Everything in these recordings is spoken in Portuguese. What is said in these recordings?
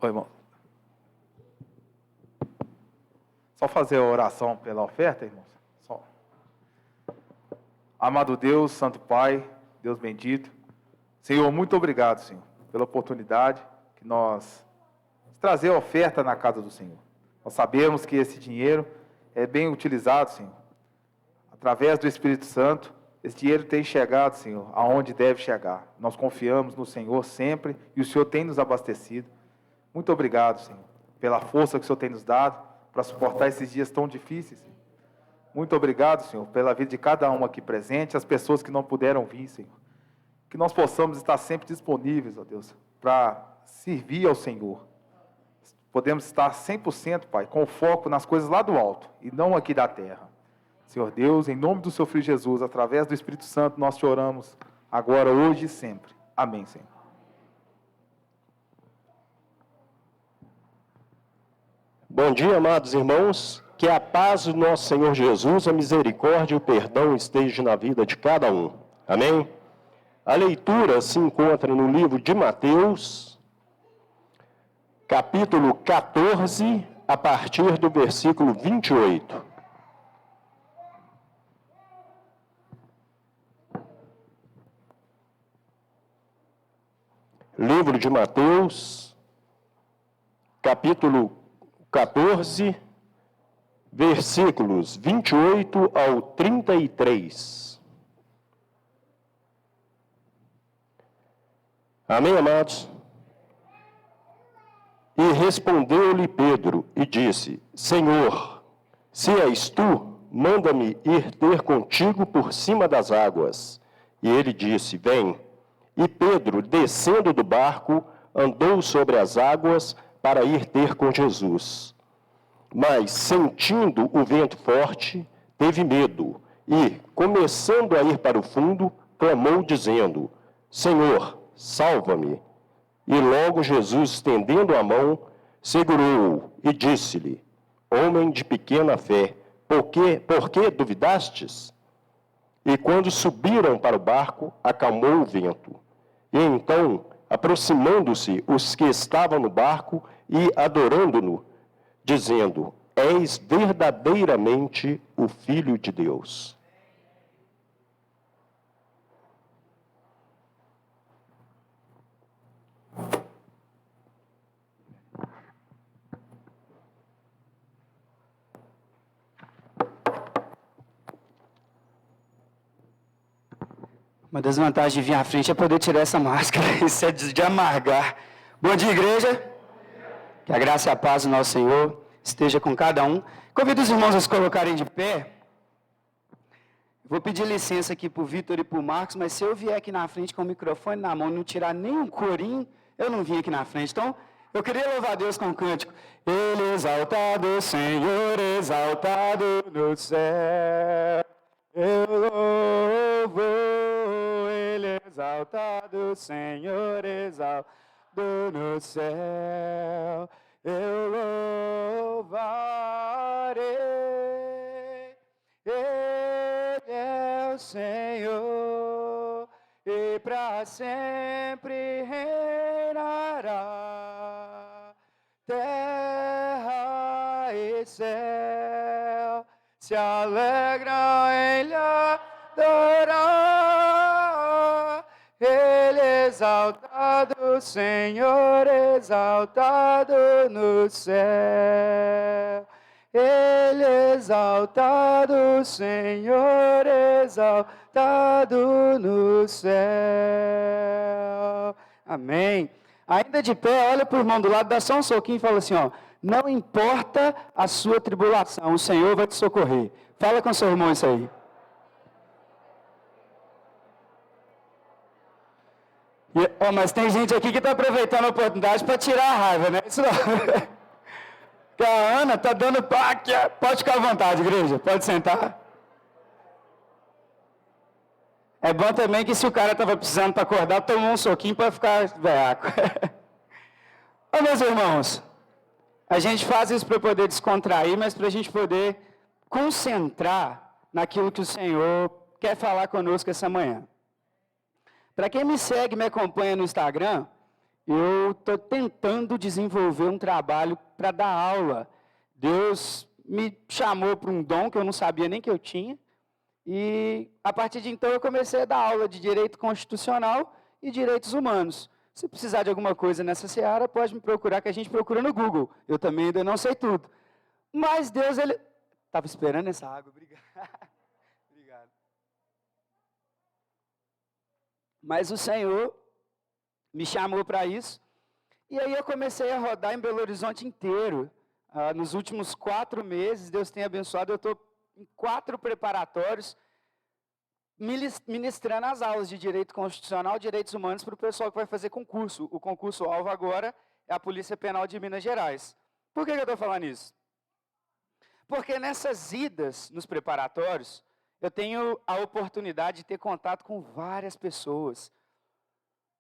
Oi, irmão. Só fazer a oração pela oferta, irmãos. Só. Amado Deus, Santo Pai, Deus bendito. Senhor, muito obrigado, Senhor, pela oportunidade que nós trazer a oferta na casa do Senhor. Nós sabemos que esse dinheiro é bem utilizado, Senhor. Através do Espírito Santo, esse dinheiro tem chegado, Senhor, aonde deve chegar. Nós confiamos no Senhor sempre e o Senhor tem nos abastecido. Muito obrigado, Senhor, pela força que o Senhor tem nos dado para suportar esses dias tão difíceis. Senhor. Muito obrigado, Senhor, pela vida de cada um aqui presente, as pessoas que não puderam vir, Senhor. Que nós possamos estar sempre disponíveis, ó Deus, para servir ao Senhor. Podemos estar 100%, Pai, com foco nas coisas lá do alto e não aqui da terra. Senhor Deus, em nome do Seu Filho Jesus, através do Espírito Santo, nós te oramos agora, hoje e sempre. Amém, Senhor. Bom dia, amados irmãos. Que a paz do nosso Senhor Jesus, a misericórdia e o perdão estejam na vida de cada um. Amém? A leitura se encontra no livro de Mateus, capítulo 14, a partir do versículo 28. Livro de Mateus, capítulo 14, versículos 28 ao 33. Amém, amados? E respondeu-lhe Pedro e disse: Senhor, se és tu, manda-me ir ter contigo por cima das águas. E ele disse: Vem. E Pedro, descendo do barco, andou sobre as águas para ir ter com Jesus. Mas, sentindo o vento forte, teve medo e, começando a ir para o fundo, clamou dizendo: Senhor, salva-me. E logo Jesus, estendendo a mão, segurou-o e disse-lhe: Homem de pequena fé, por que duvidastes? E quando subiram para o barco, acalmou o vento. E então, aproximando-se os que estavam no barco e adorando-no, dizendo: És verdadeiramente o Filho de Deus. Uma das vantagens de vir à frente é poder tirar essa máscara, isso é de amargar. Bom dia, igreja. Que a graça e a paz do nosso Senhor esteja com cada um. Convido os irmãos a se colocarem de pé. Vou pedir licença aqui para o Vitor e para o Marcos, mas se eu vier aqui na frente com o microfone na mão e não tirar nem um corinho, eu não vim aqui na frente. Então, eu queria louvar a Deus com um cântico. Ele exaltado, Senhor exaltado no céu. Eu louvo, Ele exaltado, Senhor exaltado no céu. Eu louvarei, Ele é o Senhor, e para sempre reinará. Terra e céu se alegram em lhe adorar. Ele exaltado, Senhor exaltado no céu. Ele exaltado, Senhor exaltado no céu. Amém. Ainda de pé, olha para o irmão do lado, dá só um soquinho e fala assim, ó. Não importa a sua tribulação, o Senhor vai te socorrer. Fala com seu irmão isso aí. Mas tem gente aqui que está aproveitando a oportunidade para tirar a raiva, né? Isso não. A Ana está dando aqui. Pode ficar à vontade, igreja. Pode sentar. É bom também que se o cara estava precisando para acordar, tomou um soquinho para ficar veaco. Ô, meus irmãos, a gente faz isso para poder descontrair, mas para a gente poder concentrar naquilo que o Senhor quer falar conosco essa manhã. Para quem me segue, me acompanha no Instagram, eu estou tentando desenvolver um trabalho para dar aula. Deus me chamou para um dom que eu não sabia nem que eu tinha, e a partir de então eu comecei a dar aula de direito constitucional e direitos humanos. Se precisar de alguma coisa nessa seara, pode me procurar, que a gente procura no Google. Eu também ainda não sei tudo. Mas Deus, Ele... Estava esperando essa água, obrigado. Obrigado. Mas o Senhor me chamou para isso, e aí eu comecei a rodar em Belo Horizonte inteiro. Nos últimos 4 meses, Deus tem abençoado, eu estou em 4 preparatórios, ministrando as aulas de Direito Constitucional e Direitos Humanos para o pessoal que vai fazer concurso. O concurso-alvo agora é a Polícia Penal de Minas Gerais. Por que eu estou falando isso? Porque nessas idas nos preparatórios, eu tenho a oportunidade de ter contato com várias pessoas.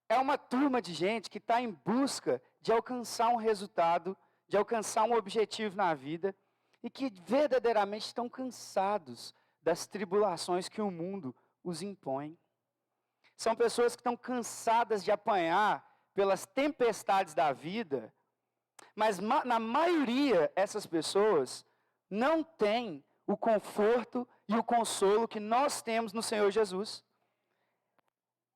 É uma turma de gente que está em busca de alcançar um resultado, de alcançar um objetivo na vida, e que verdadeiramente estão cansados das tribulações que o mundo os impõe. São pessoas que estão cansadas de apanhar pelas tempestades da vida, mas na maioria essas pessoas não têm o conforto e o consolo que nós temos no Senhor Jesus.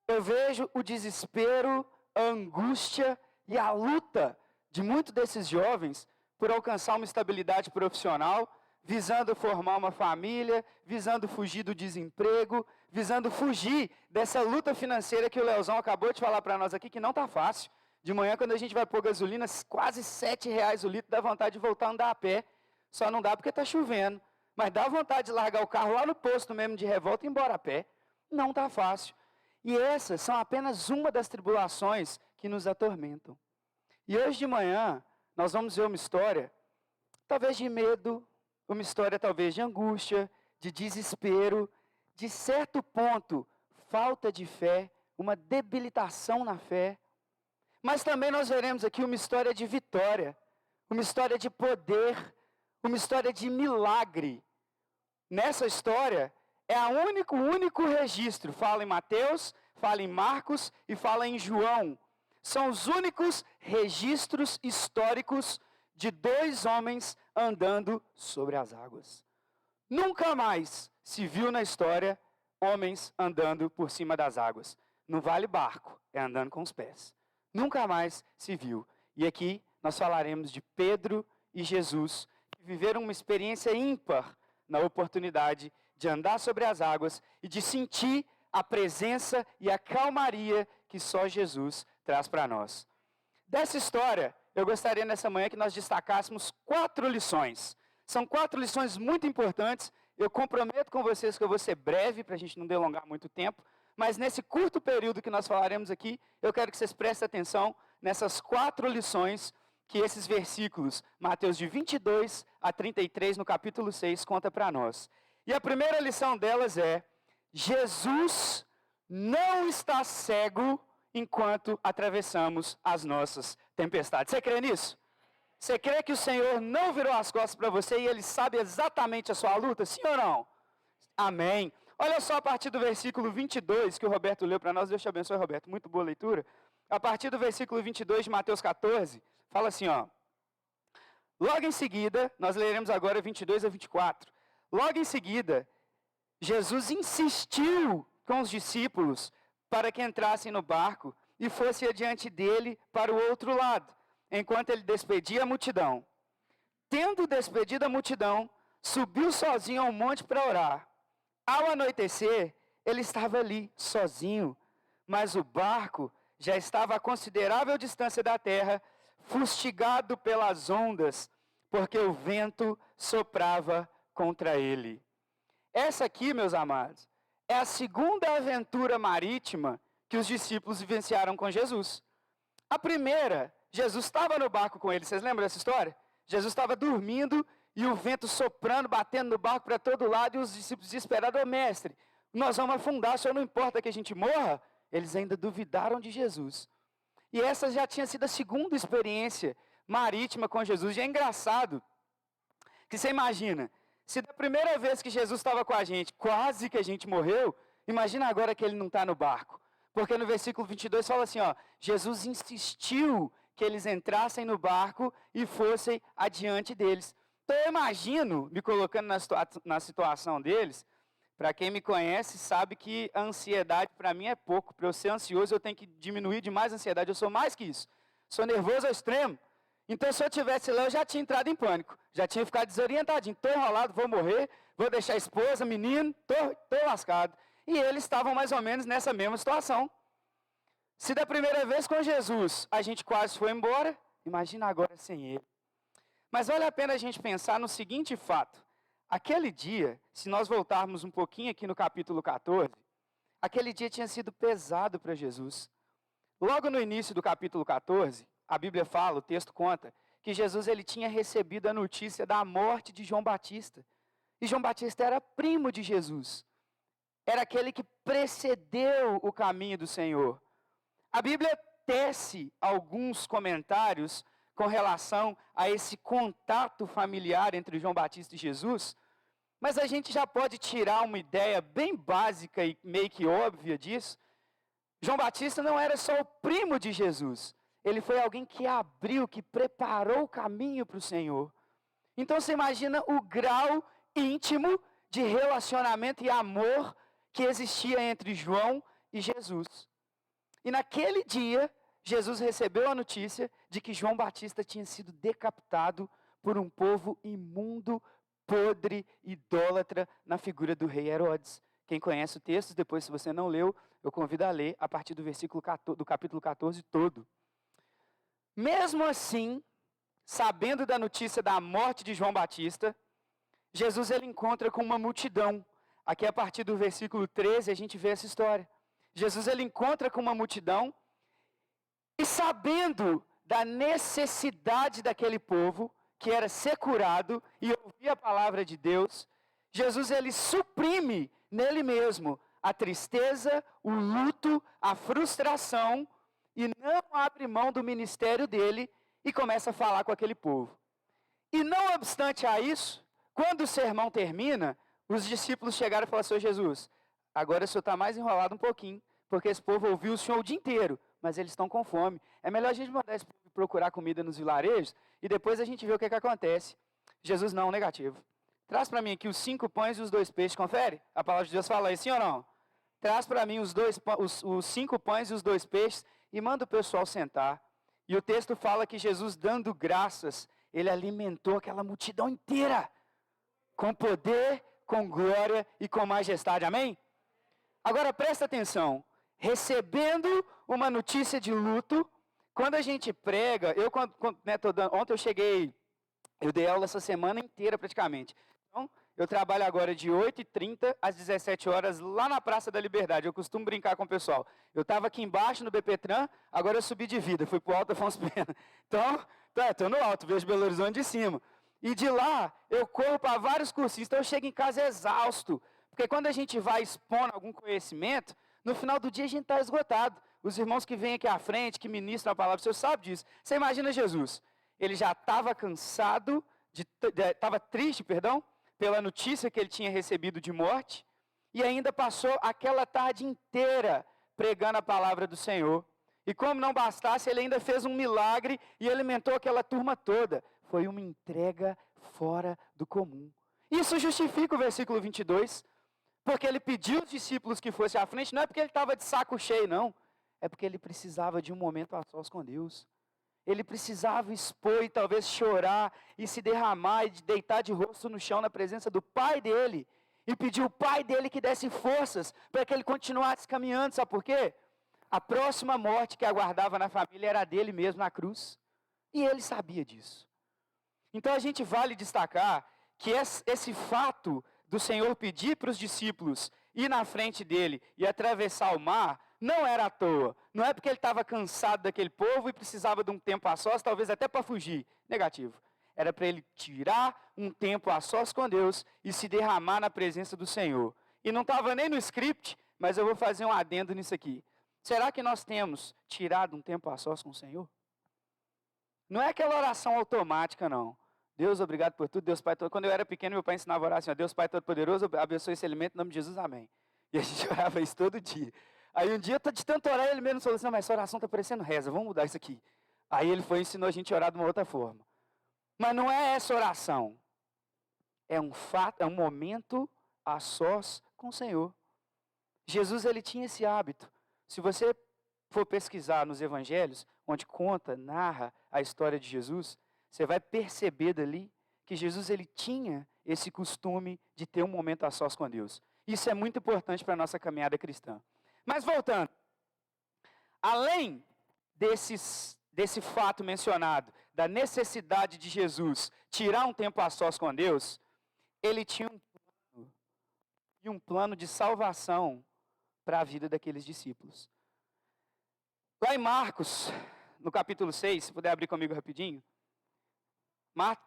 Eu vejo o desespero, a angústia e a luta de muitos desses jovens por alcançar uma estabilidade profissional, visando formar uma família, visando fugir do desemprego, visando fugir dessa luta financeira que o Leozão acabou de falar para nós aqui, que não está fácil. De manhã, quando a gente vai pôr gasolina, quase R$7 o litro, dá vontade de voltar a andar a pé. Só não dá porque está chovendo. Mas dá vontade de largar o carro lá no posto mesmo de revolta e ir embora a pé. Não está fácil. E essas são apenas uma das tribulações que nos atormentam. E hoje de manhã, nós vamos ver uma história, talvez de medo, uma história talvez de angústia, de desespero, de certo ponto, falta de fé, uma debilitação na fé. Mas também nós veremos aqui uma história de vitória, uma história de poder, uma história de milagre. Nessa história, é o único registro, fala em Mateus, fala em Marcos e fala em João. São os únicos registros históricos de 2 homens andando sobre as águas. Nunca mais se viu na história homens andando por cima das águas. Não vale barco, é andando com os pés. Nunca mais se viu. E aqui nós falaremos de Pedro e Jesus, que viveram uma experiência ímpar na oportunidade de andar sobre as águas e de sentir a presença e a calmaria que só Jesus traz para nós. Dessa história, eu gostaria nessa manhã que nós destacássemos 4 lições. São 4 lições muito importantes. Eu comprometo com vocês que eu vou ser breve, para a gente não delongar muito tempo, mas nesse curto período que nós falaremos aqui, eu quero que vocês prestem atenção nessas 4 lições que esses versículos, Mateus de 22 a 33, no capítulo 6, conta para nós. E a primeira lição delas é: Jesus não está cego enquanto atravessamos as nossas tempestades. Você crê nisso? Você crê que o Senhor não virou as costas para você e Ele sabe exatamente a sua luta? Sim ou não? Amém. Olha só a partir do versículo 22 que o Roberto leu para nós. Deus te abençoe, Roberto. Muito boa leitura. A partir do versículo 22 de Mateus 14, fala assim, ó. Logo em seguida, nós leremos agora 22 a 24. Logo em seguida, Jesus insistiu com os discípulos para que entrassem no barco e fosse adiante dele para o outro lado, enquanto ele despedia a multidão. Tendo despedido a multidão, subiu sozinho ao monte para orar. Ao anoitecer, ele estava ali, sozinho, mas o barco já estava a considerável distância da terra, fustigado pelas ondas, porque o vento soprava contra ele. Essa aqui, meus amados, é a segunda aventura marítima que os discípulos vivenciaram com Jesus. A primeira, Jesus estava no barco com eles. Vocês lembram dessa história? Jesus estava dormindo e o vento soprando, batendo no barco para todo lado, e os discípulos desesperados: ô mestre, nós vamos afundar, o senhor não importa que a gente morra? Eles ainda duvidaram de Jesus. E essa já tinha sido a segunda experiência marítima com Jesus. E é engraçado que você imagina, se da primeira vez que Jesus estava com a gente, quase que a gente morreu, imagina agora que ele não está no barco. Porque no versículo 22 fala assim, ó, Jesus insistiu que eles entrassem no barco e fossem adiante deles. Então eu imagino, me colocando na situação deles, para quem me conhece sabe que a ansiedade para mim é pouco. Para eu ser ansioso eu tenho que diminuir demais a ansiedade, eu sou mais que isso. Sou nervoso ao extremo. Então se eu tivesse lá eu já tinha entrado em pânico, já tinha ficado desorientadinho, estou enrolado, vou morrer, vou deixar a esposa, menino, estou lascado. E eles estavam mais ou menos nessa mesma situação. Se da primeira vez com Jesus a gente quase foi embora, imagina agora sem ele. Mas vale a pena a gente pensar no seguinte fato. Aquele dia, se nós voltarmos um pouquinho aqui no capítulo 14, aquele dia tinha sido pesado para Jesus. Logo no início do capítulo 14, a Bíblia fala, o texto conta, que Jesus ele tinha recebido a notícia da morte de João Batista. E João Batista era primo de Jesus. Era aquele que precedeu o caminho do Senhor. A Bíblia tece alguns comentários com relação a esse contato familiar entre João Batista e Jesus, mas a gente já pode tirar uma ideia bem básica e meio que óbvia disso. João Batista não era só o primo de Jesus, ele foi alguém que abriu, que preparou o caminho para o Senhor. Então você imagina o grau íntimo de relacionamento e amor que existia entre João e Jesus. E naquele dia, Jesus recebeu a notícia de que João Batista tinha sido decapitado por um povo imundo, podre, idólatra, na figura do rei Herodes. Quem conhece o texto, depois se você não leu, eu convido a ler a partir do do capítulo 14 todo. Mesmo assim, sabendo da notícia da morte de João Batista, Jesus ele encontra com uma multidão. Aqui a partir do versículo 13 a gente vê essa história. Jesus ele encontra com uma multidão e sabendo da necessidade daquele povo, que era ser curado e ouvir a palavra de Deus, Jesus ele suprime nele mesmo a tristeza, o luto, a frustração e não abre mão do ministério dele e começa a falar com aquele povo. E não obstante a isso, quando o sermão termina, os discípulos chegaram e falaram assim, Jesus, agora o senhor está mais enrolado um pouquinho, porque esse povo ouviu o senhor o dia inteiro, mas eles estão com fome. É melhor a gente mandar esse povo procurar comida nos vilarejos e depois a gente vê o que acontece. Jesus, não, negativo. Traz para mim aqui os 5 pães e os 2 peixes, confere? A palavra de Deus fala isso, sim ou não? Traz para mim os 5 pães e os 2 peixes e manda o pessoal sentar. E o texto fala que Jesus, dando graças, ele alimentou aquela multidão inteira, com poder, com glória e com majestade, amém? Agora presta atenção, recebendo uma notícia de luto, quando a gente prega, ontem eu dei aula essa semana inteira praticamente. Então, eu trabalho agora de 8h30 às 17 horas lá na Praça da Liberdade. Eu costumo brincar com o pessoal. Eu estava aqui embaixo no BPTran, agora eu subi de vida, fui para o Alto Afonso Pena. Então, estou no alto, vejo Belo Horizonte de cima. E de lá, eu corro para vários cursinhos, então eu chego em casa exausto. Porque quando a gente vai expondo algum conhecimento, no final do dia a gente está esgotado. Os irmãos que vêm aqui à frente, que ministram a palavra, você sabe disso. Você imagina Jesus, ele já estava cansado, estava triste, pela notícia que ele tinha recebido de morte, e ainda passou aquela tarde inteira pregando a palavra do Senhor. E como não bastasse, ele ainda fez um milagre e alimentou aquela turma toda. Foi uma entrega fora do comum. Isso justifica o versículo 22, porque ele pediu aos discípulos que fossem à frente, não é porque ele estava de saco cheio, não. É porque ele precisava de um momento a sós com Deus. Ele precisava expor e talvez chorar e se derramar e deitar de rosto no chão na presença do pai dele. E pedir ao pai dele que desse forças para que ele continuasse caminhando. Sabe por quê? A próxima morte que aguardava na família era a dele mesmo na cruz. E ele sabia disso. Então a gente vale destacar que esse fato do Senhor pedir para os discípulos ir na frente dele e atravessar o mar, não era à toa. Não é porque ele estava cansado daquele povo e precisava de um tempo a sós, talvez até para fugir. Negativo. Era para ele tirar um tempo a sós com Deus e se derramar na presença do Senhor. E não estava nem no script, mas eu vou fazer um adendo nisso aqui. Será que nós temos tirado um tempo a sós com o Senhor? Não é aquela oração automática, não. Deus, obrigado por tudo, Deus Pai todo. Quando eu era pequeno, meu pai ensinava a orar assim, ó, Deus Pai Todo-Poderoso, abençoe esse alimento em nome de Jesus, amém. E a gente orava isso todo dia. Aí um dia, de tanto orar, ele mesmo falou assim, não, mas essa oração está parecendo reza, vamos mudar isso aqui. Aí ele foi e ensinou a gente a orar de uma outra forma. Mas não é essa oração. É um fato, é um momento a sós com o Senhor. Jesus, ele tinha esse hábito. Se você for pesquisar nos evangelhos, onde conta, narra a história de Jesus, você vai perceber dali que Jesus, ele tinha esse costume de ter um momento a sós com Deus. Isso é muito importante para a nossa caminhada cristã. Mas voltando, além desse fato mencionado, da necessidade de Jesus tirar um tempo a sós com Deus, ele tinha um plano de salvação para a vida daqueles discípulos. Lá em Marcos, no capítulo 6, se puder abrir comigo rapidinho.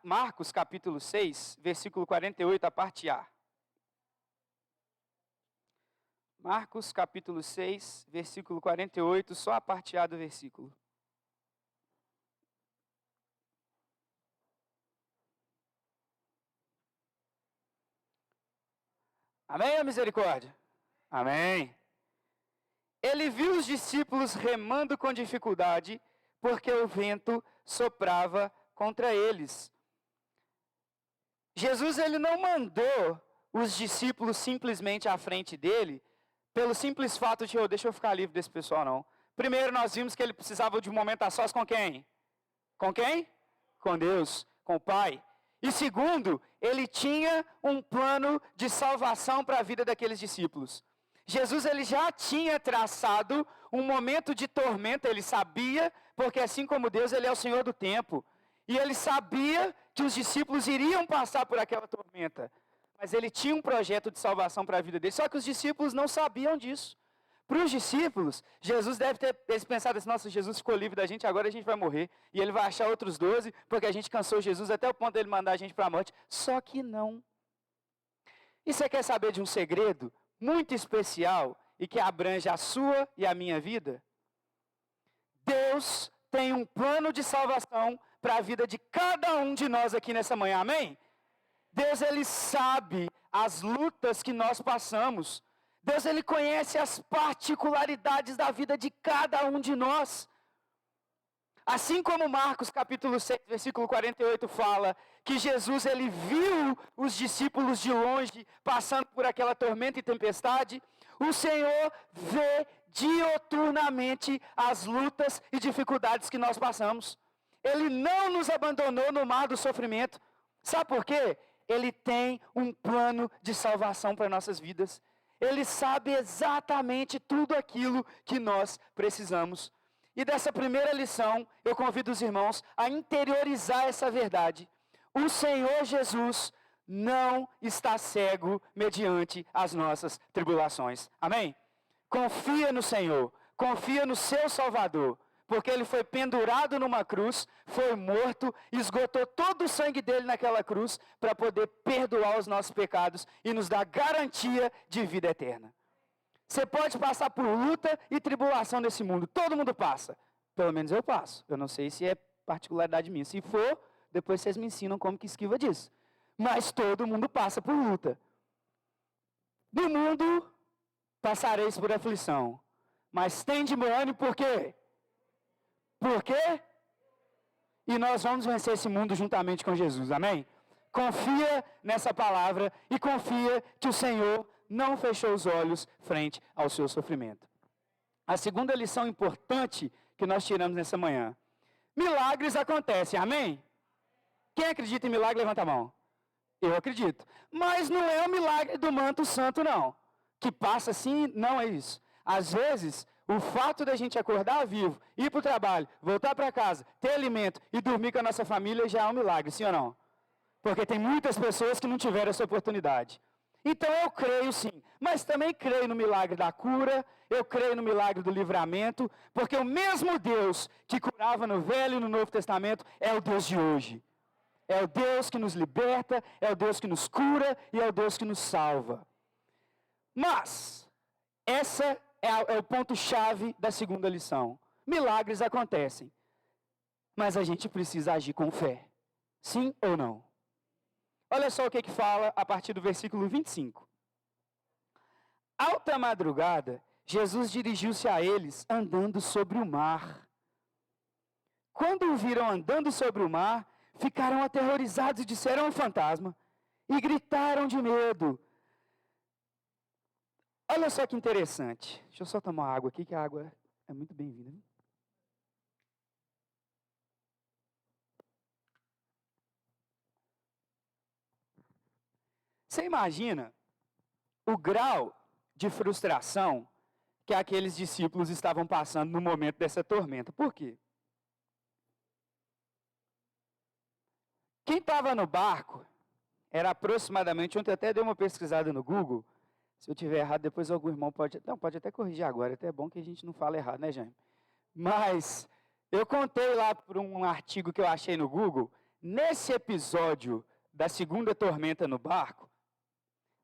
Marcos, capítulo 6, versículo 48, a parte A. Marcos, capítulo 6, versículo 48, só a parte A do versículo. Amém ou misericórdia? Amém. Ele viu os discípulos remando com dificuldade, porque o vento soprava contra eles. Jesus, ele não mandou os discípulos simplesmente à frente dele, pelo simples fato de, deixa eu ficar livre desse pessoal, não. Primeiro, nós vimos que ele precisava de um momento a sós com quem? Com quem? Com Deus, com o Pai. E segundo, ele tinha um plano de salvação para a vida daqueles discípulos. Jesus, ele já tinha traçado um momento de tormenta, ele sabia, porque assim como Deus, ele é o Senhor do tempo. E ele sabia que os discípulos iriam passar por aquela tormenta. Mas ele tinha um projeto de salvação para a vida deles, só que os discípulos não sabiam disso. Para os discípulos, Jesus deve ter pensado assim, nossa, Jesus ficou livre da gente, agora a gente vai morrer. E ele vai achar outros 12, porque a gente cansou Jesus até o ponto dele mandar a gente para a morte. Só que não. E você quer saber de um segredo muito especial e que abrange a sua e a minha vida? Deus tem um plano de salvação para a vida de cada um de nós aqui nessa manhã, amém? Deus, ele sabe as lutas que nós passamos. Deus, ele conhece as particularidades da vida de cada um de nós. Assim como Marcos capítulo 6, versículo 48 fala que Jesus, ele viu os discípulos de longe passando por aquela tormenta e tempestade, o Senhor vê dioturnamente as lutas e dificuldades que nós passamos. Ele não nos abandonou no mar do sofrimento. Sabe por quê? Ele tem um plano de salvação para nossas vidas. Ele sabe exatamente tudo aquilo que nós precisamos. E dessa primeira lição, eu convido os irmãos a interiorizar essa verdade. O Senhor Jesus não está cego mediante as nossas tribulações. Amém? Confia no Senhor, confia no seu Salvador, porque ele foi pendurado numa cruz, foi morto, esgotou todo o sangue dele naquela cruz para poder perdoar os nossos pecados e nos dar garantia de vida eterna. Você pode passar por luta e tribulação nesse mundo. Todo mundo passa. Pelo menos eu passo. Eu não sei se é particularidade minha. Se for, depois vocês me ensinam como que esquiva disso. Mas todo mundo passa por luta. No mundo, passareis por aflição. Mas tende bom ânimo, por quê? Por quê? E nós vamos vencer esse mundo juntamente com Jesus. Amém? Confia nessa palavra e confia que o Senhor não fechou os olhos frente ao seu sofrimento. A segunda lição importante que nós tiramos nessa manhã. Milagres acontecem, amém? Quem acredita em milagre, levanta a mão. Eu acredito. Mas não é o milagre do manto santo, não. Que passa assim, não é isso. Às vezes, o fato da gente acordar vivo, ir para o trabalho, voltar para casa, ter alimento e dormir com a nossa família já é um milagre, sim ou não? Porque tem muitas pessoas que não tiveram essa oportunidade. Então eu creio sim, mas também creio no milagre da cura, eu creio no milagre do livramento, porque o mesmo Deus que curava no Velho e no Novo Testamento é o Deus de hoje. É o Deus que nos liberta, é o Deus que nos cura e é o Deus que nos salva. Mas, essa é o ponto-chave da segunda lição. Milagres acontecem, mas a gente precisa agir com fé. Sim ou não? Olha só o que fala a partir do versículo 25. Alta madrugada, Jesus dirigiu-se a eles andando sobre o mar. Quando o viram andando sobre o mar, ficaram aterrorizados e disseram: é um fantasma, e gritaram de medo. Olha só que interessante. Deixa eu só tomar água aqui, que a água é muito bem-vinda. Você imagina o grau de frustração que aqueles discípulos estavam passando no momento dessa tormenta. Por quê? Quem estava no barco era aproximadamente, ontem eu até dei uma pesquisada no Google, se eu tiver errado, depois algum irmão pode até corrigir agora, até é bom que a gente não fale errado, né, Jaime? Mas eu contei lá por um artigo que eu achei no Google, nesse episódio da segunda tormenta no barco,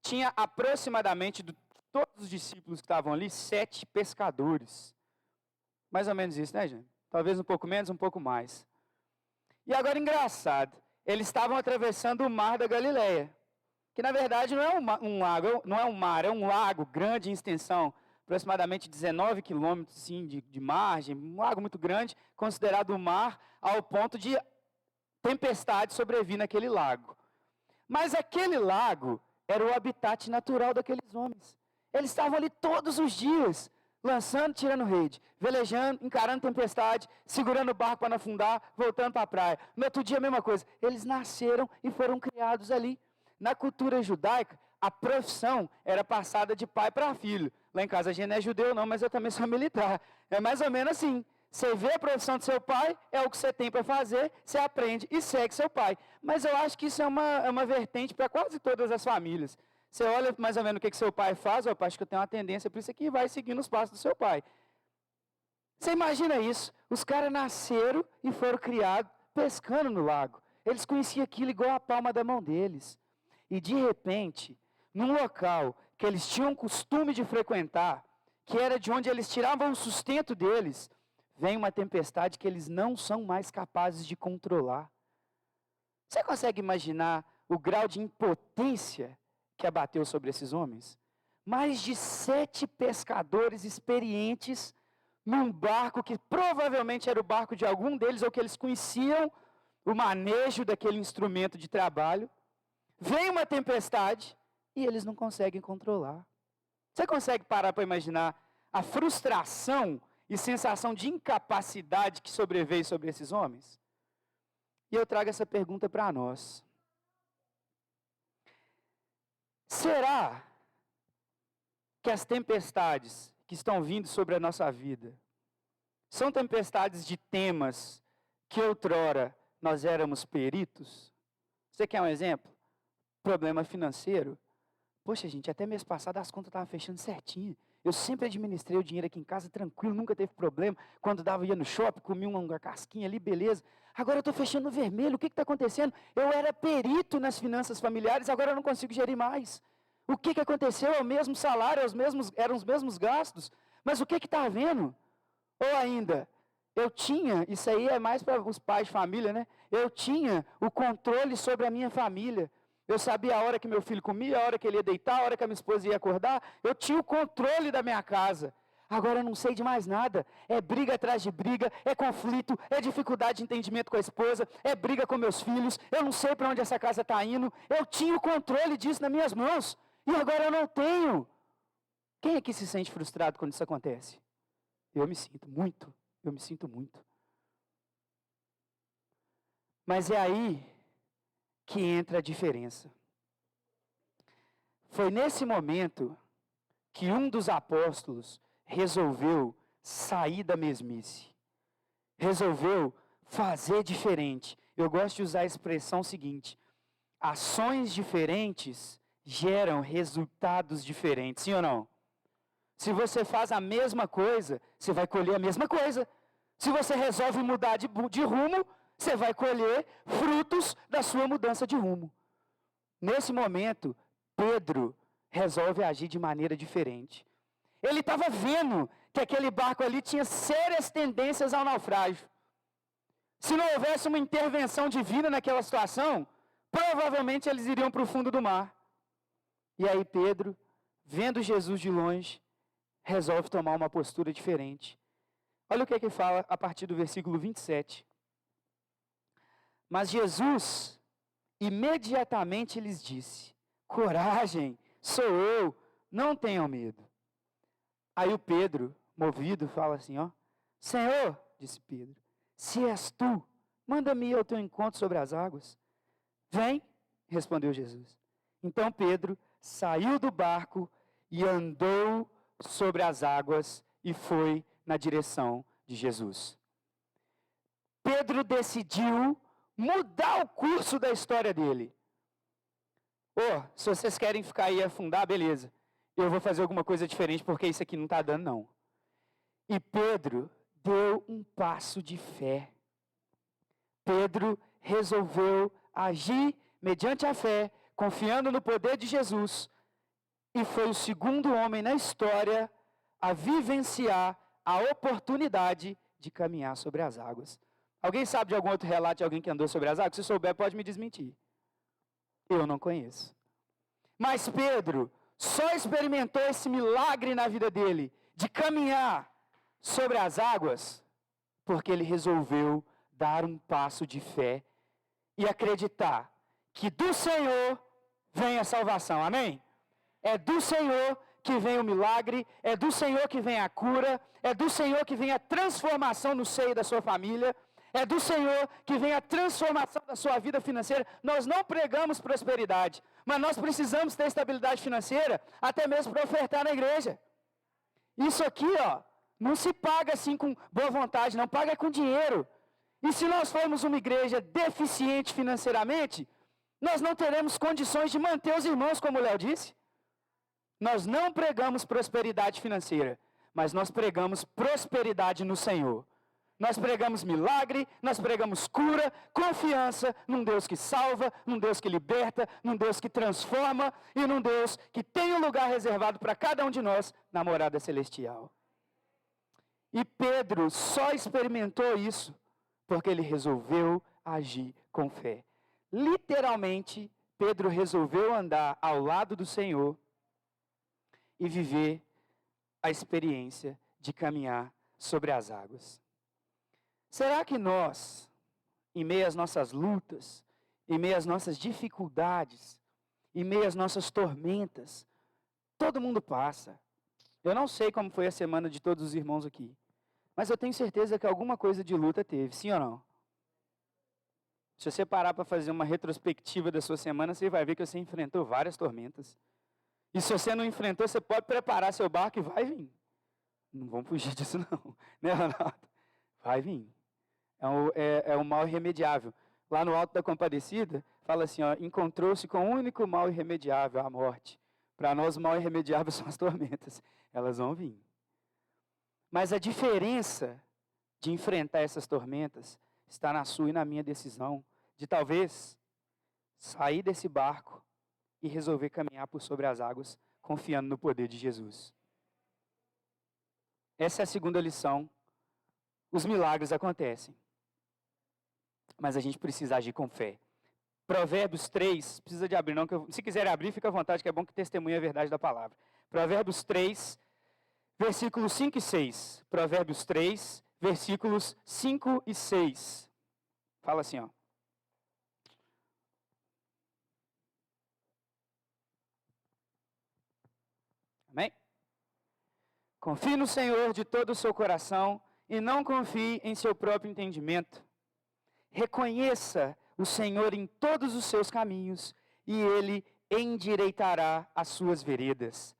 tinha aproximadamente, de todos os discípulos que estavam ali, 7 pescadores. Mais ou menos isso, né, Jaime? Talvez um pouco menos, um pouco mais. E agora, engraçado, eles estavam atravessando o mar da Galileia, que na verdade não é um lago, não é um mar, é um lago grande em extensão, aproximadamente 19 quilômetros assim, de margem, um lago muito grande, considerado um mar, ao ponto de tempestade sobrevir naquele lago. Mas aquele lago era o habitat natural daqueles homens. Eles estavam ali todos os dias, lançando, tirando rede, velejando, encarando tempestade, segurando o barco para não afundar, voltando para a praia. No outro dia, a mesma coisa. Eles nasceram e foram criados ali. Na cultura judaica, a profissão era passada de pai para filho. Lá em casa a gente não é judeu não, mas eu também sou militar. É mais ou menos assim. Você vê a profissão do seu pai, é o que você tem para fazer, você aprende e segue seu pai. Mas eu acho que isso é uma vertente para quase todas as famílias. Você olha mais ou menos o que seu pai faz, opa, acho que eu tenho uma tendência para isso aqui, e vai seguindo os passos do seu pai. Você imagina isso? Os caras nasceram e foram criados pescando no lago. Eles conheciam aquilo igual a palma da mão deles. E de repente, num local que eles tinham costume de frequentar, que era de onde eles tiravam o sustento deles, vem uma tempestade que eles não são mais capazes de controlar. Você consegue imaginar o grau de impotência que abateu sobre esses homens? Mais de 7 pescadores experientes num barco que provavelmente era o barco de algum deles, ou que eles conheciam o manejo daquele instrumento de trabalho. Vem uma tempestade e eles não conseguem controlar. Você consegue parar para imaginar a frustração e sensação de incapacidade que sobreveio sobre esses homens? E eu trago essa pergunta para nós. Será que as tempestades que estão vindo sobre a nossa vida são tempestades de temas que outrora nós éramos peritos? Você quer um exemplo? Problema financeiro. Poxa, gente, até mês passado as contas estavam fechando certinho. Eu sempre administrei o dinheiro aqui em casa tranquilo, nunca teve problema. Quando ia no shopping, comia uma casquinha ali, beleza. Agora eu estou fechando no vermelho, o que está acontecendo? Eu era perito nas finanças familiares, agora eu não consigo gerir mais. O que aconteceu? É o mesmo salário, eram os mesmos gastos. Mas o que está havendo? Ou ainda, eu tinha, isso aí é mais para os pais de família, né? Eu tinha o controle sobre a minha família. Eu sabia a hora que meu filho comia, a hora que ele ia deitar, a hora que a minha esposa ia acordar. Eu tinha o controle da minha casa. Agora eu não sei de mais nada. É briga atrás de briga, é conflito, é dificuldade de entendimento com a esposa, é briga com meus filhos. Eu não sei para onde essa casa está indo. Eu tinha o controle disso nas minhas mãos e agora eu não tenho. Quem aqui se sente frustrado quando isso acontece? Eu me sinto muito. Eu me sinto muito. Mas é aí que entra a diferença. Foi nesse momento que um dos apóstolos resolveu sair da mesmice. Resolveu fazer diferente. Eu gosto de usar a expressão seguinte: ações diferentes geram resultados diferentes, sim ou não? Se você faz a mesma coisa, você vai colher a mesma coisa. Se você resolve mudar de rumo, você vai colher frutos da sua mudança de rumo. Nesse momento, Pedro resolve agir de maneira diferente. Ele estava vendo que aquele barco ali tinha sérias tendências ao naufrágio. Se não houvesse uma intervenção divina naquela situação, provavelmente eles iriam para o fundo do mar. E aí Pedro, vendo Jesus de longe, resolve tomar uma postura diferente. Olha o que é que fala a partir do versículo 27. Mas Jesus imediatamente lhes disse: coragem, sou eu, não tenham medo. Aí o Pedro, movido, fala assim, ó: Senhor, disse Pedro, se és tu, manda-me ir ao teu encontro sobre as águas. Vem, respondeu Jesus. Então Pedro saiu do barco e andou sobre as águas e foi na direção de Jesus. Pedro decidiu mudar o curso da história dele. Se vocês querem ficar aí e afundar, beleza. Eu vou fazer alguma coisa diferente porque isso aqui não está dando, não. E Pedro deu um passo de fé. Pedro resolveu agir mediante a fé, confiando no poder de Jesus. E foi o segundo homem na história a vivenciar a oportunidade de caminhar sobre as águas. Alguém sabe de algum outro relato de alguém que andou sobre as águas? Se souber, pode me desmentir. Eu não conheço. Mas Pedro só experimentou esse milagre na vida dele, de caminhar sobre as águas, porque ele resolveu dar um passo de fé e acreditar que do Senhor vem a salvação. Amém? É do Senhor que vem o milagre, é do Senhor que vem a cura, é do Senhor que vem a transformação no seio da sua família, é do Senhor que vem a transformação da sua vida financeira. Nós não pregamos prosperidade, mas nós precisamos ter estabilidade financeira, até mesmo para ofertar na igreja. Isso aqui, não se paga assim com boa vontade, não, paga com dinheiro. E se nós formos uma igreja deficiente financeiramente, nós não teremos condições de manter os irmãos, como o Léo disse. Nós não pregamos prosperidade financeira, mas nós pregamos prosperidade no Senhor. Nós pregamos milagre, nós pregamos cura, confiança num Deus que salva, num Deus que liberta, num Deus que transforma e num Deus que tem um lugar reservado para cada um de nós na morada celestial. E Pedro só experimentou isso porque ele resolveu agir com fé. Literalmente, Pedro resolveu andar ao lado do Senhor e viver a experiência de caminhar sobre as águas. Será que nós, em meio às nossas lutas, em meio às nossas dificuldades, em meio às nossas tormentas, todo mundo passa. Eu não sei como foi a semana de todos os irmãos aqui, mas eu tenho certeza que alguma coisa de luta teve, sim ou não? Se você parar para fazer uma retrospectiva da sua semana, você vai ver que você enfrentou várias tormentas. E se você não enfrentou, você pode preparar seu barco e vai vir. Não vamos fugir disso não, né, Ronaldo? Vai vir. É um mal irremediável. Lá no Alto da Compadecida, fala assim, encontrou-se com o único mal irremediável, a morte. Para nós, o mal irremediável são as tormentas. Elas vão vir. Mas a diferença de enfrentar essas tormentas está na sua e na minha decisão de talvez sair desse barco e resolver caminhar por sobre as águas, confiando no poder de Jesus. Essa é a segunda lição. Os milagres acontecem, mas a gente precisa agir com fé. Provérbios 3, precisa de abrir não, se quiser abrir, fica à vontade, que é bom que testemunhe a verdade da palavra. Provérbios 3, versículos 5 e 6. Provérbios 3, versículos 5 e 6. Fala assim, Amém? Confie no Senhor de todo o seu coração e não confie em seu próprio entendimento. Reconheça o Senhor em todos os seus caminhos e Ele endireitará as suas veredas.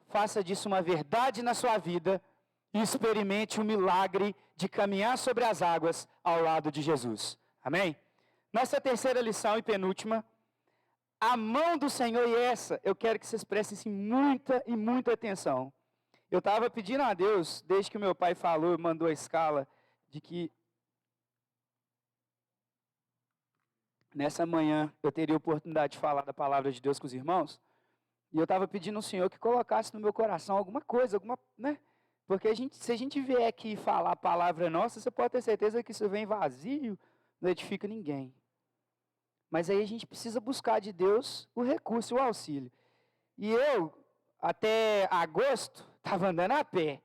Faça disso uma verdade na sua vida e experimente o milagre de caminhar sobre as águas ao lado de Jesus. Amém? Nossa terceira lição e penúltima, a mão do Senhor, e essa eu quero que vocês prestem muita e muita atenção. Eu estava pedindo a Deus, desde que o meu pai falou, mandou a escala, de que nessa manhã eu teria a oportunidade de falar da palavra de Deus com os irmãos. E eu estava pedindo ao Senhor que colocasse no meu coração alguma coisa, porque se a gente vier aqui falar a palavra nossa, você pode ter certeza que isso vem vazio, não edifica ninguém. Mas aí a gente precisa buscar de Deus o recurso, o auxílio. E eu, até agosto, estava andando a pé,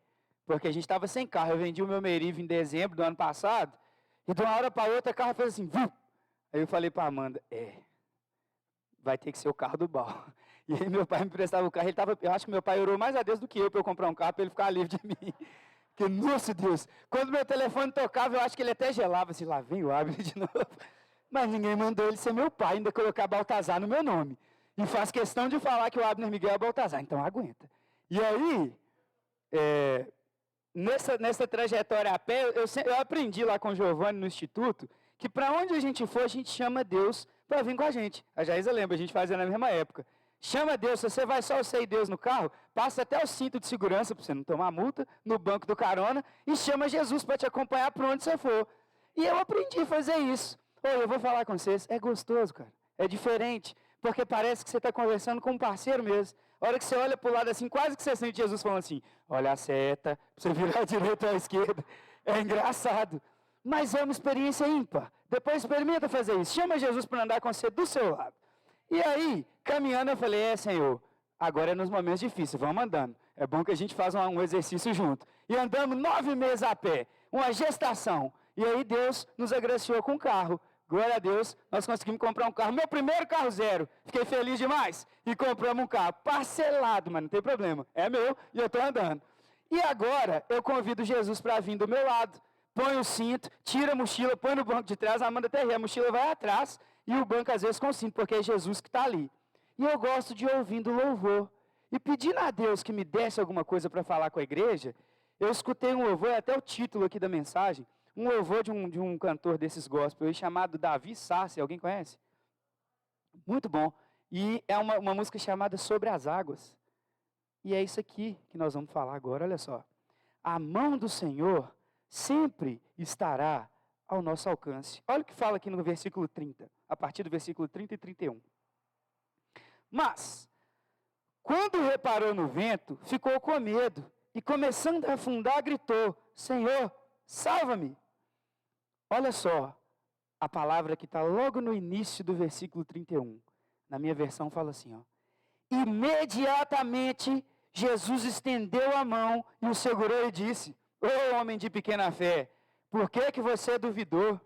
porque a gente estava sem carro. Eu vendi o meu Meriva em dezembro do ano passado, e de uma hora para outra o carro fez assim, vum! Aí eu falei para a Amanda, vai ter que ser o carro do Bal. E aí meu pai me emprestava o carro, eu acho que meu pai orou mais a Deus do que eu para eu comprar um carro, para ele ficar livre de mim. Porque, nossa Deus, quando meu telefone tocava, eu acho que ele até gelava, assim, lá vem o Abner de novo. Mas ninguém mandou ele ser meu pai, ainda colocar Baltazar no meu nome. E faz questão de falar que o Abner Miguel é Baltazar, então aguenta. E aí, nessa trajetória a pé, eu aprendi lá com o Giovanni no Instituto, que para onde a gente for, a gente chama Deus para vir com a gente. A Jaísa lembra, a gente fazia na mesma época. Chama Deus, se você vai só você e Deus no carro, passa até o cinto de segurança para você não tomar multa, no banco do carona, e chama Jesus para te acompanhar para onde você for. E eu aprendi a fazer isso. Eu vou falar com vocês, é gostoso, cara. É diferente, porque parece que você está conversando com um parceiro mesmo. A hora que você olha para o lado assim, quase que você sente Jesus falando assim, olha a seta, para você virar à direita ou à esquerda. É engraçado. Mas é uma experiência ímpar. Depois experimenta fazer isso. Chama Jesus para andar com você do seu lado. E aí, caminhando, eu falei, Senhor, agora é nos momentos difíceis, vamos andando. É bom que a gente faça um exercício junto. E andamos 9 meses a pé, uma gestação. E aí Deus nos agraciou com um carro. Glória a Deus, nós conseguimos comprar um carro. Meu primeiro carro zero. Fiquei feliz demais. E compramos um carro parcelado, mas não tem problema. É meu e eu estou andando. E agora eu convido Jesus para vir do meu lado. Põe o cinto, tira a mochila, põe no banco de trás, a Amanda até ri, a mochila vai atrás e o banco às vezes com o cinto, porque é Jesus que está ali. E eu gosto de ouvindo louvor. E pedindo a Deus que me desse alguma coisa para falar com a igreja, eu escutei um louvor, até o título aqui da mensagem, um louvor de um cantor desses gospel chamado Davi Sassi, alguém conhece? Muito bom. E é uma música chamada Sobre as Águas. E é isso aqui que nós vamos falar agora, olha só. A mão do Senhor sempre estará ao nosso alcance. Olha o que fala aqui no versículo 30, a partir do versículo 30 e 31. Mas, quando reparou no vento, ficou com medo e, começando a afundar, gritou, Senhor, salva-me. Olha só, a palavra que está logo no início do versículo 31. Na minha versão fala assim, ó. Imediatamente, Jesus estendeu a mão e o segurou e disse, homem de pequena fé, por que você duvidou?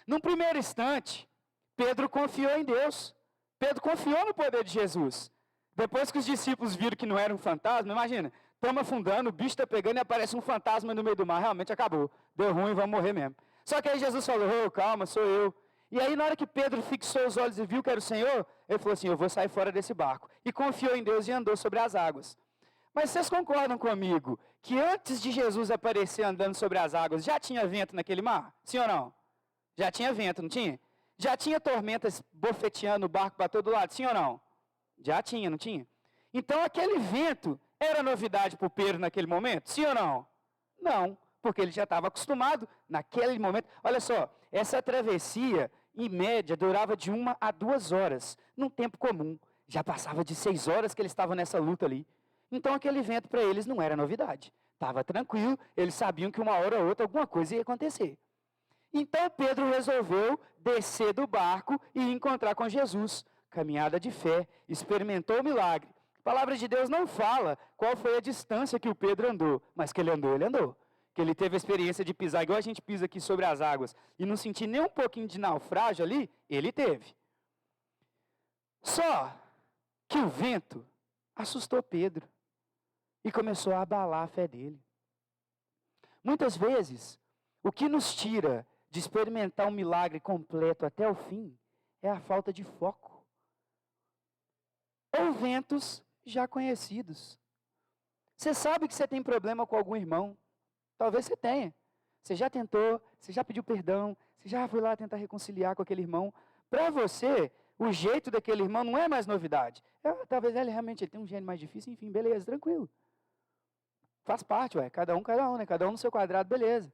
Num primeiro instante, Pedro confiou em Deus. Pedro confiou no poder de Jesus. Depois que os discípulos viram que não era um fantasma, imagina, estamos afundando, o bicho está pegando e aparece um fantasma no meio do mar, realmente acabou, deu ruim, vamos morrer mesmo. Só que aí Jesus falou, calma, sou eu. E aí na hora que Pedro fixou os olhos e viu que era o Senhor, ele falou assim, eu vou sair fora desse barco. E confiou em Deus e andou sobre as águas. Mas vocês concordam comigo que antes de Jesus aparecer andando sobre as águas, já tinha vento naquele mar? Sim ou não? Já tinha vento, não tinha? Já tinha tormentas bofeteando o barco para todo lado? Sim ou não? Já tinha, não tinha? Então aquele vento era novidade para o Pedro naquele momento? Sim ou não? Não, porque ele já estava acostumado naquele momento. Olha só, essa travessia, em média, durava de 1 a 2 horas, num tempo comum. Já passava de 6 horas que eles estavam nessa luta ali. Então aquele vento para eles não era novidade. Estava tranquilo, eles sabiam que uma hora ou outra alguma coisa ia acontecer. Então Pedro resolveu descer do barco e encontrar com Jesus. Caminhada de fé, experimentou o milagre. A palavra de Deus não fala qual foi a distância que o Pedro andou, mas que ele andou, ele andou. Que ele teve a experiência de pisar, igual a gente pisa aqui sobre as águas, e não sentir nem um pouquinho de naufrágio ali, ele teve. Só que o vento assustou Pedro e começou a abalar a fé dele. Muitas vezes, o que nos tira de experimentar um milagre completo até o fim é a falta de foco. Ou ventos já conhecidos. Você sabe que você tem problema com algum irmão. Talvez você tenha. Você já tentou, você já pediu perdão, você já foi lá tentar reconciliar com aquele irmão. Para você, o jeito daquele irmão não é mais novidade. Talvez ele realmente tem um gênio mais difícil, enfim, beleza, tranquilo. Faz parte, cada um, né? Cada um no seu quadrado, beleza.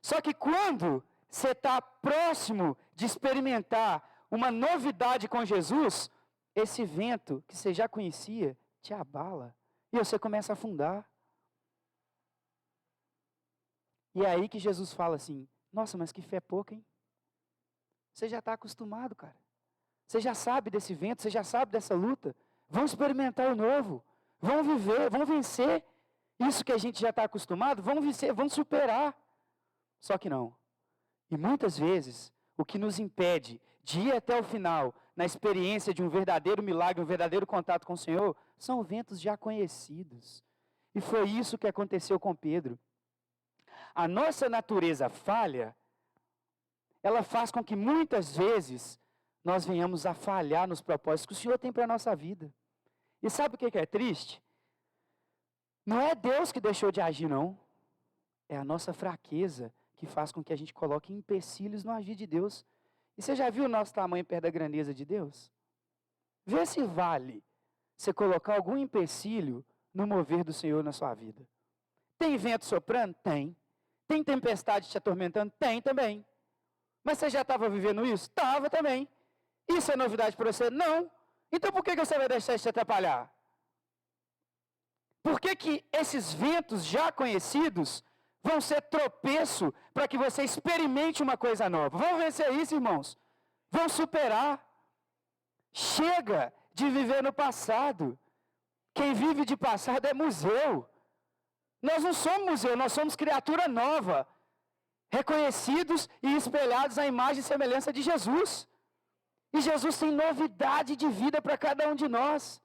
Só que quando você está próximo de experimentar uma novidade com Jesus, esse vento que você já conhecia te abala e você começa a afundar. E é aí que Jesus fala assim, nossa, mas que fé pouca, hein? Você já está acostumado, cara. Você já sabe desse vento, você já sabe dessa luta. Vamos experimentar o novo. vão viver, vão vencer isso que a gente já está acostumado, vão vencer, vão superar. Só que não. E muitas vezes, o que nos impede de ir até o final, na experiência de um verdadeiro milagre, um verdadeiro contato com o Senhor, são ventos já conhecidos. E foi isso que aconteceu com Pedro. A nossa natureza falha, ela faz com que muitas vezes nós venhamos a falhar nos propósitos que o Senhor tem para a nossa vida. E sabe o que é triste? Não é Deus que deixou de agir, não. É a nossa fraqueza que faz com que a gente coloque empecilhos no agir de Deus. E você já viu o nosso tamanho perto da grandeza de Deus? Vê se vale você colocar algum empecilho no mover do Senhor na sua vida. Tem vento soprando? Tem. Tem tempestade te atormentando? Tem também. Mas você já estava vivendo isso? Estava também. Isso é novidade para você? Não. Então por que você vai deixar isso te atrapalhar? Por que esses ventos já conhecidos vão ser tropeço para que você experimente uma coisa nova? Vão vencer isso, irmãos. Vão superar. Chega de viver no passado. Quem vive de passado é museu. Nós não somos museu, nós somos criatura nova. Reconhecidos e espelhados à imagem e semelhança de Jesus. E Jesus tem novidade de vida para cada um de nós.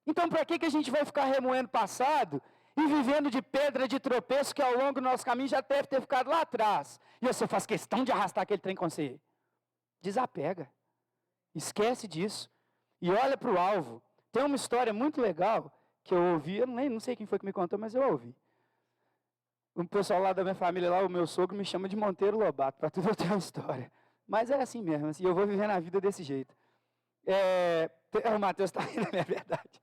Então, para que a gente vai ficar remoendo passado e vivendo de pedra de tropeço que ao longo do nosso caminho já deve ter ficado lá atrás? E você faz questão de arrastar aquele trem com você. Desapega. Esquece disso. E olha para o alvo. Tem uma história muito legal que eu ouvi, eu não sei quem foi que me contou, mas eu ouvi. O pessoal lá da minha família, lá, o meu sogro, me chama de Monteiro Lobato, para tudo eu ter uma história. Mas é assim mesmo, assim, eu vou viver na vida desse jeito. O Matheus está rindo, é verdade.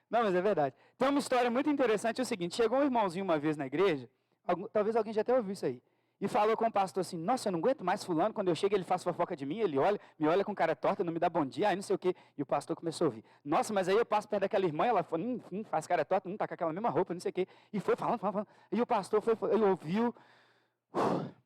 Não, mas é verdade. Tem uma história muito interessante, é o seguinte, chegou um irmãozinho uma vez na igreja, talvez alguém já até ouviu isso aí, e falou com o pastor assim, nossa, eu não aguento mais fulano, quando eu chego ele faz fofoca de mim, ele me olha com cara torta, não me dá bom dia, aí não sei o quê. E o pastor começou a ouvir, nossa, mas aí eu passo perto daquela irmã, ela faz cara torta, tá com aquela mesma roupa, não sei o quê. E foi falando. E o pastor ele ouviu,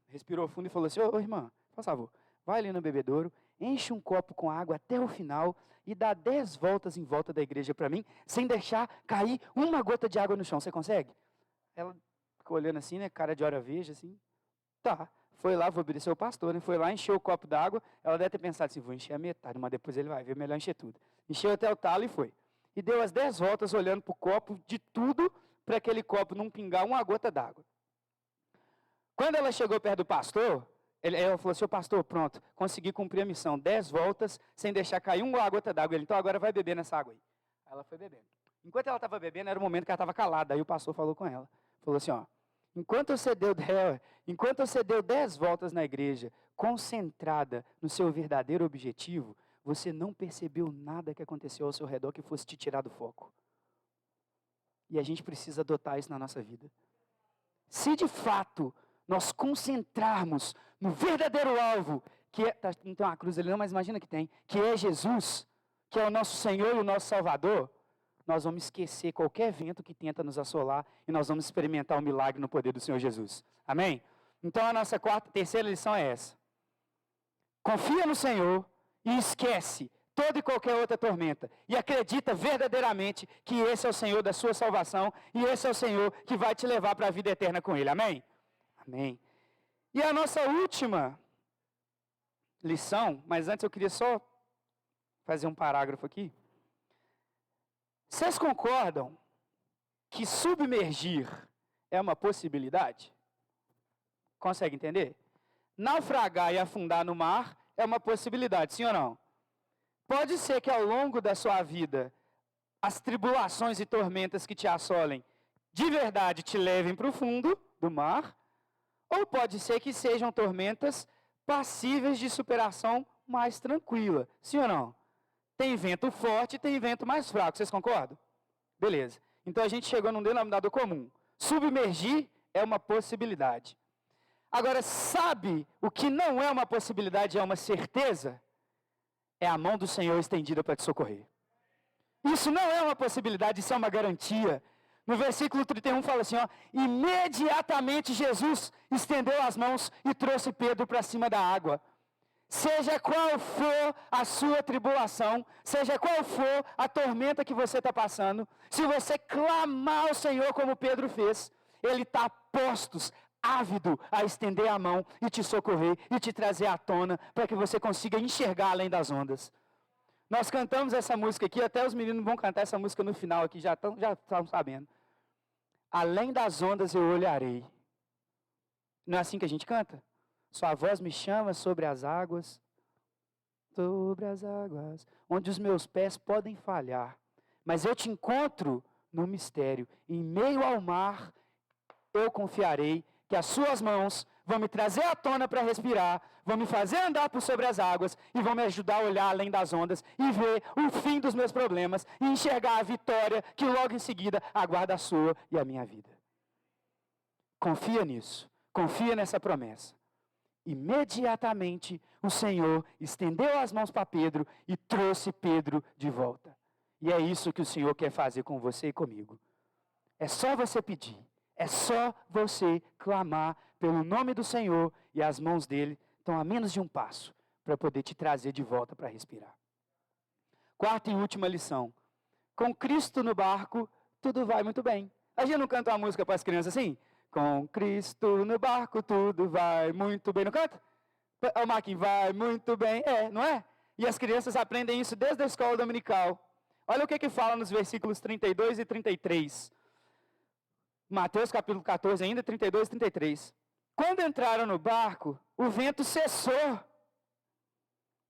respirou fundo e falou assim, ô irmã, por favor, vai ali no bebedouro, enche um copo com água até o final e dá 10 voltas em volta da igreja para mim, sem deixar cair uma gota de água no chão. Você consegue? Ela ficou olhando assim, né, cara de hora veja, assim. Tá, foi lá, vou obedecer o pastor, né? Foi lá, encheu o copo d'água. Ela deve ter pensado assim, vou encher a metade, mas depois ele vai ver, melhor encher tudo. Encheu até o talo e foi. E deu as 10 voltas olhando para o copo de tudo, para aquele copo não pingar uma gota d'água. Quando ela chegou perto do pastor, ela falou assim, ô pastor, pronto, consegui cumprir a missão. 10 voltas, sem deixar cair uma gota d'água. Ele, então agora vai beber nessa água aí. Aí ela foi bebendo. Enquanto ela estava bebendo, era o momento que ela estava calada. Aí o pastor falou com ela. Falou assim, ó, enquanto você deu 10 voltas na igreja, concentrada no seu verdadeiro objetivo, você não percebeu nada que aconteceu ao seu redor que fosse te tirar do foco. E a gente precisa adotar isso na nossa vida. Se de fato nós concentrarmos no verdadeiro alvo, que é, não tem uma cruz ali não, mas imagina que tem, que é Jesus, que é o nosso Senhor e o nosso Salvador, nós vamos esquecer qualquer vento que tenta nos assolar e nós vamos experimentar o milagre no poder do Senhor Jesus. Amém? Então a nossa terceira lição é essa. Confia no Senhor e esquece toda e qualquer outra tormenta. E acredita verdadeiramente que esse é o Senhor da sua salvação e esse é o Senhor que vai te levar para a vida eterna com Ele. Amém? Amém. E a nossa última lição, mas antes eu queria só fazer um parágrafo aqui. Vocês concordam que submergir é uma possibilidade? Consegue entender? Naufragar e afundar no mar é uma possibilidade, sim ou não? Pode ser que ao longo da sua vida, as tribulações e tormentas que te assolem, de verdade te levem para o fundo do mar, ou pode ser que sejam tormentas passíveis de superação mais tranquila, sim ou não? Tem vento forte e tem vento mais fraco, vocês concordam? Beleza. Então a gente chegou num denominador comum. Submergir é uma possibilidade. Agora, sabe o que não é uma possibilidade, é uma certeza? É a mão do Senhor estendida para te socorrer. Isso não é uma possibilidade, isso é uma garantia. No versículo 31 fala assim, ó, imediatamente Jesus estendeu as mãos e trouxe Pedro para cima da água. Seja qual for a sua tribulação, seja qual for a tormenta que você está passando, se você clamar ao Senhor como Pedro fez, Ele está postos, ávido a estender a mão e te socorrer e te trazer à tona para que você consiga enxergar além das ondas. Nós cantamos essa música aqui, até os meninos vão cantar essa música no final aqui, já estão sabendo. Além das ondas eu olharei. Não é assim que a gente canta? Sua voz me chama sobre as águas, onde os meus pés podem falhar. Mas eu te encontro no mistério. Em meio ao mar, eu confiarei que as suas mãos vão me trazer à tona para respirar, vão me fazer andar por sobre as águas e vão me ajudar a olhar além das ondas e ver o fim dos meus problemas e enxergar a vitória que logo em seguida aguarda a sua e a minha vida. Confia nisso. Confia nessa promessa. Imediatamente o Senhor estendeu as mãos para Pedro e trouxe Pedro de volta. E é isso que o Senhor quer fazer com você e comigo. É só você pedir. É só você clamar pelo nome do Senhor e as mãos dele estão a menos de um passo para poder te trazer de volta para respirar. Quarta e última lição. Com Cristo no barco, tudo vai muito bem. A gente não canta uma música para as crianças assim? Com Cristo no barco, tudo vai muito bem. Não canta? O Marquinhos, vai muito bem. É, não é? E as crianças aprendem isso desde a escola dominical. Olha o que fala nos versículos 32 e 33. Mateus capítulo 14 ainda, 32 e 33. Quando entraram no barco, o vento cessou.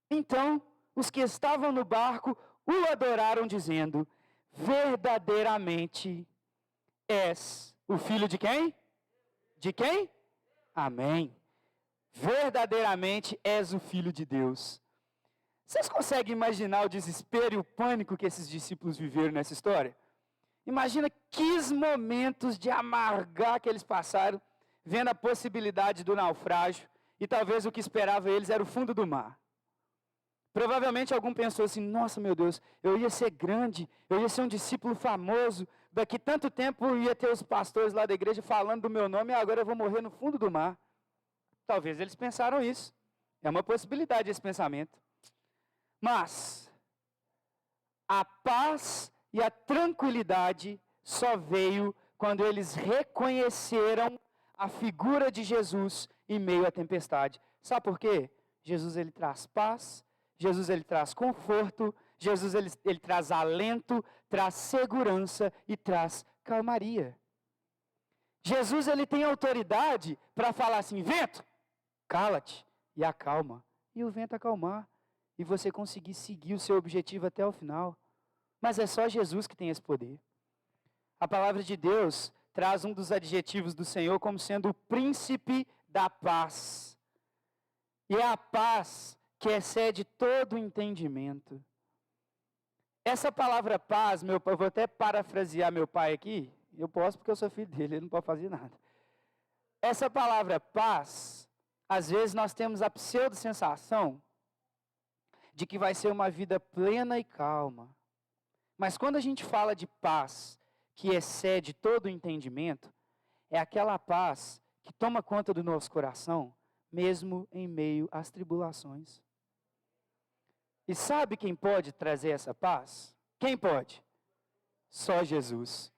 Então, os que estavam no barco o adoraram, dizendo: verdadeiramente és o filho de quem? De quem? Amém. Verdadeiramente és o filho de Deus. Vocês conseguem imaginar o desespero e o pânico que esses discípulos viveram nessa história? Imagina que momentos de amargar que eles passaram, vendo a possibilidade do naufrágio, e talvez o que esperava eles era o fundo do mar. Provavelmente algum pensou assim: nossa, meu Deus, eu ia ser grande, eu ia ser um discípulo famoso, daqui tanto tempo ia ter os pastores lá da igreja falando do meu nome, e agora eu vou morrer no fundo do mar. Talvez eles pensaram isso. É uma possibilidade esse pensamento. Mas a paz e a tranquilidade só veio quando eles reconheceram a figura de Jesus em meio à tempestade. Sabe por quê? Jesus, ele traz paz, Jesus, ele traz conforto, Jesus, ele traz alento, traz segurança e traz calmaria. Jesus, ele tem autoridade para falar assim: vento, cala-te, e acalma. E o vento acalmar, e você conseguir seguir o seu objetivo até o final. Mas é só Jesus que tem esse poder. A palavra de Deus traz um dos adjetivos do Senhor como sendo o príncipe da paz. E é a paz que excede todo o entendimento. Essa palavra paz, eu vou até parafrasear meu pai aqui, eu posso porque eu sou filho dele, ele não pode fazer nada. Essa palavra paz, às vezes nós temos a pseudo-sensação de que vai ser uma vida plena e calma. Mas quando a gente fala de paz que excede todo o entendimento, é aquela paz que toma conta do nosso coração, mesmo em meio às tribulações. E sabe quem pode trazer essa paz? Quem pode? Só Jesus.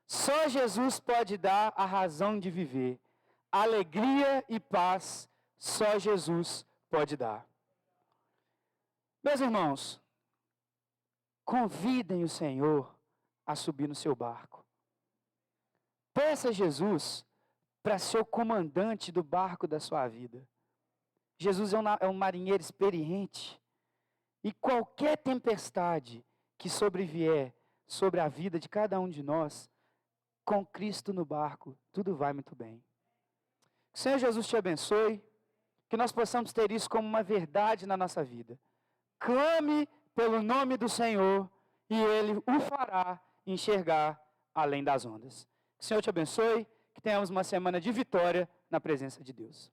Só Jesus pode dar a razão de viver. Alegria e paz, só Jesus pode dar. Meus irmãos, convidem o Senhor a subir no seu barco. Peça a Jesus para ser o comandante do barco da sua vida. Jesus é um marinheiro experiente. E qualquer tempestade que sobrevier sobre a vida de cada um de nós, com Cristo no barco, tudo vai muito bem. Que o Senhor Jesus te abençoe, que nós possamos ter isso como uma verdade na nossa vida. Clame pelo nome do Senhor e Ele o fará enxergar além das ondas. Que o Senhor te abençoe, que tenhamos uma semana de vitória na presença de Deus.